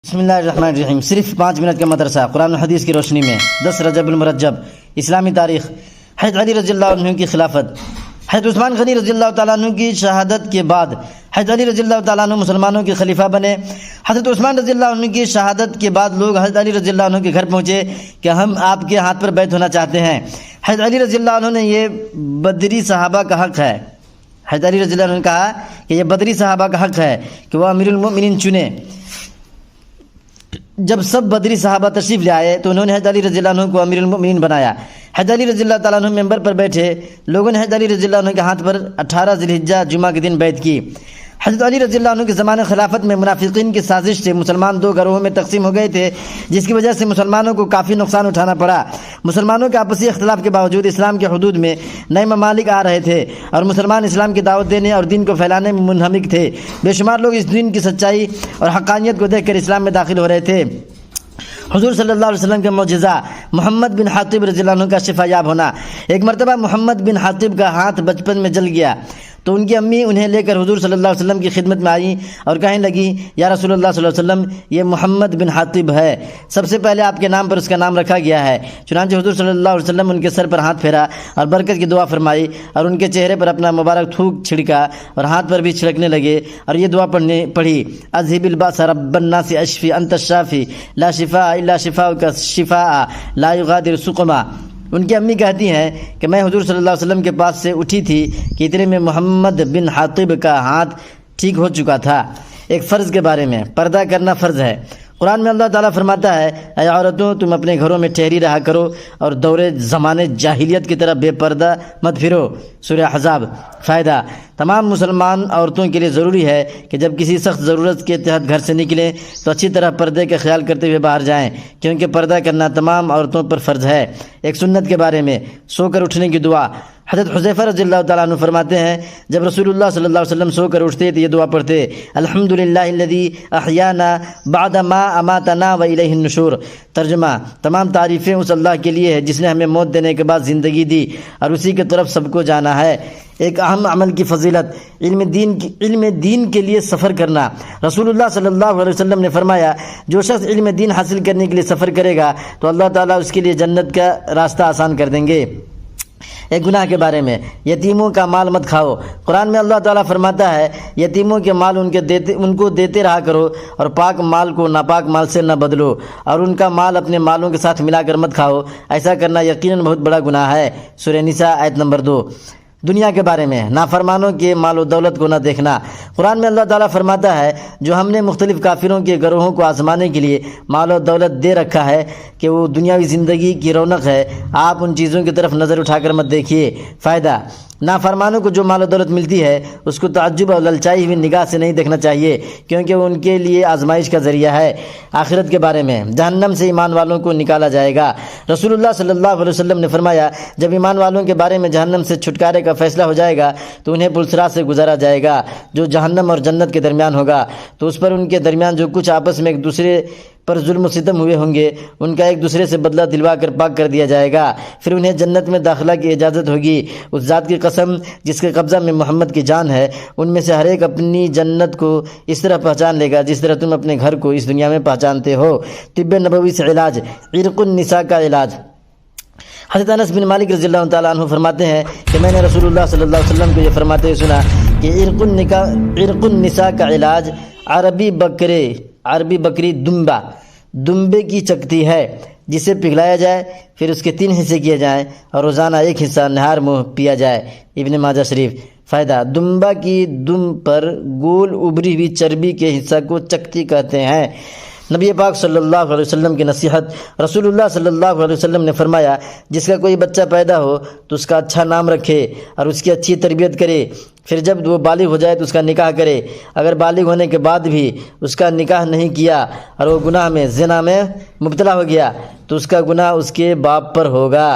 بسم اللہ الرحمن الرحیم۔ صرف 5 منٹ کا مدرسہ قرآن و حدیث کی روشنی میں 10 رجب المرجب اسلامی تاریخ۔ حضرت علی رضی اللہ عنہ کی خلافت۔ حضرت عثمان غنی رضی اللہ تعالیٰ عنہ کی شہادت کے بعد حضرت علی رضی اللہ تعالیٰ عنہ مسلمانوں کے خلیفہ بنے۔ حضرت عثمان رضی اللہ عنہ کی شہادت کے بعد لوگ حضرت علی رضی اللہ عنہ کے گھر پہنچے کہ ہم آپ کے ہاتھ پر بیعت ہونا چاہتے ہیں۔ حضرت علی رضی اللہ عنہ نے یہ بدری صحابہ کا حق ہے، حضرت علی رضی اللہ عنہ نے کہا کہ یہ بدری صحابہ کا حق ہے کہ وہ امیر المؤمنین چنے۔ جب سب بدری صحابہ تشریف لے آئے تو انہوں نے حضرت علی رضی اللہ عنہ کو امیر المؤمنین بنایا۔ حضرت علی رضی اللہ تعالیٰ عنہ ممبر پر بیٹھے، لوگوں نے حضرت علی رضی اللہ عنہ کے ہاتھ پر 18 ذی الحجہ جمعہ کے دن بیعت کی۔ حضرت علی رضی اللہ عنہ کے زمانے خلافت میں منافقین کی سازش سے مسلمان 2 گروہوں میں تقسیم ہو گئے تھے، جس کی وجہ سے مسلمانوں کو کافی نقصان اٹھانا پڑا۔ مسلمانوں کے آپسی اختلاف کے باوجود اسلام کے حدود میں نئے ممالک آ رہے تھے اور مسلمان اسلام کی دعوت دینے اور دین کو پھیلانے میں منہمک تھے۔ بے شمار لوگ اس دین کی سچائی اور حقانیت کو دیکھ کر اسلام میں داخل ہو رہے تھے۔ حضور صلی اللہ علیہ وسلم کے معجزہ محمد بن حاطب رضی اللہ عنہ کا شفا یاب ہونا۔ ایک مرتبہ محمد بن حاطب کا ہاتھ بچپن میں جل گیا تو ان کی امی انہیں لے کر حضور صلی اللہ علیہ وسلم کی خدمت میں آئیں اور کہنے لگی، یا رسول اللہ صلی اللہ علیہ وسلم، یہ محمد بن حاطب ہے، سب سے پہلے آپ کے نام پر اس کا نام رکھا گیا ہے۔ چنانچہ حضور صلی اللہ علیہ وسلم ان کے سر پر ہاتھ پھیرا اور برکت کی دعا فرمائی اور ان کے چہرے پر اپنا مبارک تھوک چھڑکا اور ہاتھ پر بھی چھڑکنے لگے اور یہ دعا پڑھی، اذهب الباس رب الناس اشفی انت الشافی لا شفاء الا شفاؤک شفاء لا یغادر سقما۔ ان کی امی کہتی ہیں کہ میں حضور صلی اللہ علیہ وسلم کے پاس سے اٹھی تھی کہ اتنے میں محمد بن حاطب کا ہاتھ ٹھیک ہو چکا تھا۔ ایک فرض کے بارے میں، پردہ کرنا فرض ہے۔ قرآن میں اللہ تعالیٰ فرماتا ہے، اے عورتوں تم اپنے گھروں میں ٹھہری رہا کرو اور دور زمانے جاہلیت کی طرح بے پردہ مت پھرو۔ سورہ احزاب۔ فائدہ: تمام مسلمان عورتوں کے لیے ضروری ہے کہ جب کسی سخت ضرورت کے تحت گھر سے نکلیں تو اچھی طرح پردے کا خیال کرتے ہوئے باہر جائیں، کیونکہ پردہ کرنا تمام عورتوں پر فرض ہے۔ ایک سنت کے بارے میں، سو کر اٹھنے کی دعا۔ حضرت حذیفہ رضی اللہ تعالیٰ عنہ فرماتے ہیں، جب رسول اللہ صلی اللہ علیہ وسلم سو کر اٹھتے تو یہ دعا پڑھتے، الحمدللہ الذی احیانا بعد ما اماتنا والیہ النشور۔ ترجمہ: تمام تعریفیں اس اللہ کے لیے ہے جس نے ہمیں موت دینے کے بعد زندگی دی اور اسی کی طرف سب کو جانا ہے۔ ایک اہم عمل کی فضیلت، علم دین کے لیے سفر کرنا۔ رسول اللہ صلی اللہ علیہ وسلم نے فرمایا، جو شخص علم دین حاصل کرنے کے لیے سفر کرے گا تو اللہ تعالیٰ اس کے لیے جنت کا راستہ آسان کر دیں گے۔ ایک گناہ کے بارے میں، یتیموں کا مال مت کھاؤ۔ قرآن میں اللہ تعالیٰ فرماتا ہے، یتیموں کے مال ان کو دیتے رہا کرو اور پاک مال کو ناپاک مال سے نہ بدلو، اور ان کا مال اپنے مالوں کے ساتھ ملا کر مت کھاؤ، ایسا کرنا یقیناً بہت بڑا گناہ ہے۔ سورہ نساء آیت نمبر 2۔ دنیا کے بارے میں، نافرمانوں کے مال و دولت کو نہ دیکھنا۔ قرآن میں اللہ تعالیٰ فرماتا ہے، جو ہم نے مختلف کافروں کے گروہوں کو آزمانے کے لیے مال و دولت دے رکھا ہے کہ وہ دنیاوی زندگی کی رونق ہے، آپ ان چیزوں کی طرف نظر اٹھا کر مت دیکھیے۔ فائدہ: نافرمانوں کو جو مال و دولت ملتی ہے اس کو تعجب اور للچائی ہوئی نگاہ سے نہیں دیکھنا چاہیے، کیونکہ وہ ان کے لیے آزمائش کا ذریعہ ہے۔ آخرت کے بارے میں، جہنم سے ایمان والوں کو نکالا جائے گا۔ رسول اللہ صلی اللہ علیہ وسلم نے فرمایا، جب ایمان والوں کے بارے میں جہنم سے چھٹکارے کا فیصلہ ہو جائے گا تو انہیں پلسرات سے گزارا جائے گا جو جہنم اور جنت کے درمیان ہوگا، تو اس پر ان کے درمیان جو کچھ آپس میں ایک دوسرے پر ظلم و ستم ہوئے ہوں گے ان کا ایک دوسرے سے بدلہ دلوا کر پاک کر دیا جائے گا، پھر انہیں جنت میں داخلہ کی اجازت ہوگی۔ اس ذات کی قسم جس کے قبضہ میں محمد کی جان ہے، ان میں سے ہر ایک اپنی جنت کو اس طرح پہچان لے گا جس طرح تم اپنے گھر کو اس دنیا میں پہچانتے ہو۔ طب نبوی سے علاج، عرق النساء کا علاج۔ حضرت انس بن مالک رضی اللہ تعالیٰ عنہ فرماتے ہیں کہ میں نے رسول اللہ صلی اللہ علیہ وسلم کو یہ فرماتے ہوئے سنا کہ عرق النساء کا علاج عربی بکری دمبے کی چکتی ہے، جسے پگھلایا جائے، پھر اس کے 3 حصے کیے جائیں اور روزانہ 1 حصہ نہار منہ پیا جائے۔ ابن ماجہ شریف۔ فائدہ: دمبا کی دم پر گول ابری ہوئی چربی کے حصہ کو چکتی کہتے ہیں۔ نبی پاک صلی اللہ علیہ وسلم کی نصیحت۔ رسول اللہ صلی اللہ علیہ وسلم نے فرمایا، جس کا کوئی بچہ پیدا ہو تو اس کا اچھا نام رکھے اور اس کی اچھی تربیت کرے، پھر جب وہ بالغ ہو جائے تو اس کا نکاح کرے۔ اگر بالغ ہونے کے بعد بھی اس کا نکاح نہیں کیا اور وہ گناہ میں، زنا میں مبتلا ہو گیا تو اس کا گناہ اس کے باپ پر ہوگا۔